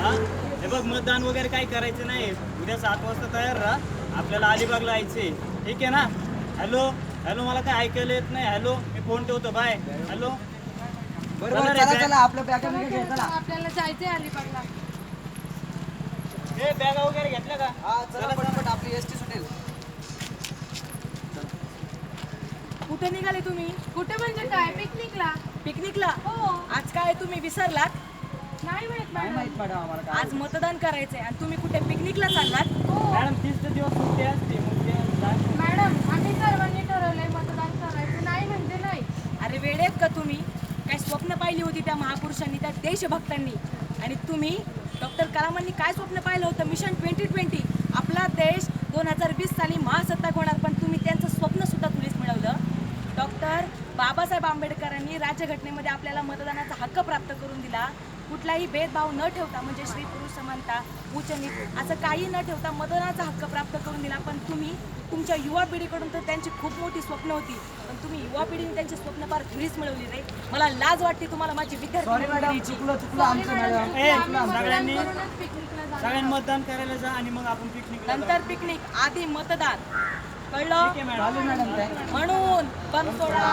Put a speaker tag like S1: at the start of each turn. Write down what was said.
S1: हा हे बघ मतदान वगैरे काही करायचं नाही. उद्या 7 वाजता तयार राहा. आपल्याला अलिबागला यायचे. ठीक आहे ना? हॅलो हॅलो मला काय ऐकायला येत नाही. हॅलो मी फोन ठेवतो. बाय. हॅलो
S2: बरोबर चला चला आपल्या बॅगा बिगा घ्या चला.
S3: आपल्याला जायचंय अलिबागला.
S1: हे बॅगा वगैरे घेतल्या का?
S2: हा चला पटपट आपली एसटी सुटेल.
S4: कुठे निघाले तुम्ही?
S3: कुठे म्हणजे काय? पिकनिकला.
S4: पिकनिकला?
S3: हो.
S4: आज काय तुम्ही विसरलात?
S3: नाही माहित
S2: नाही
S3: मॅडम.
S2: माहित मॅडम आम्हाला काय.
S4: आज मतदान करायचंय आणि तुम्ही कुठे पिकनिकला चाललात?
S3: हो
S1: मॅडम 30 दिवस सुट्टी असते. मग ते
S3: मॅडम आम्ही सर्वांनी ठरवलंय मतदान करायचं. नाही म्हणजे नाही.
S4: अरे वेळेत का तुम्ही? काय स्वप्न पाहिली होती त्या महापुरुषांनी, त्या देशभक्तांनी? आणि तुम्ही डॉक्टर कलामांनी काय स्वप्न पाहिलं होतं? मिशन 2020. आपला देश 2020 साली महासत्ताक होणार, पण तुम्ही त्यांचं स्वप्न सुद्धा तुम्हीच मिळवलं. डॉक्टर बाबासाहेब आंबेडकरांनी राज्यघटनेमध्ये आपल्याला मतदानाचा हक्क प्राप्त करून दिला. कुठलाही भेदभाव न ठेवता, म्हणजे स्त्री पुरुष समानता, उच्च नीच असं काही न ठेवता मतदानाचा हक्क प्राप्त करून दिला. पण तुम्ही तुमच्या युवा पिढीकडून तर त्यांची खूप मोठी स्वप्न होती, पण तुम्ही युवा पिढीने त्यांची स्वप्न फार धुळीस मिळवली रे. मला लाज वाटते तुम्हाला माझी विद्यार्थी
S2: सॉरी मॅडम
S4: म्हणून
S2: चुकलं
S3: सॉरी
S2: आमचं
S3: मॅडम,
S2: मॅडम.
S3: चुकलं. आम्ही
S1: चुकलं.
S3: मतदान
S1: सगळ्यांनी-
S3: करूनच पिकनिकला जाणार.
S1: सगळ्यांनी मतदान करायला जा आणि मग आपण पिकनिकला
S4: नंतर पिकनिक, आधी मतदान. कळलं?
S1: ठीक आहे मॅडम.
S2: चालेल मॅडम.
S4: म्हणून बनसोडा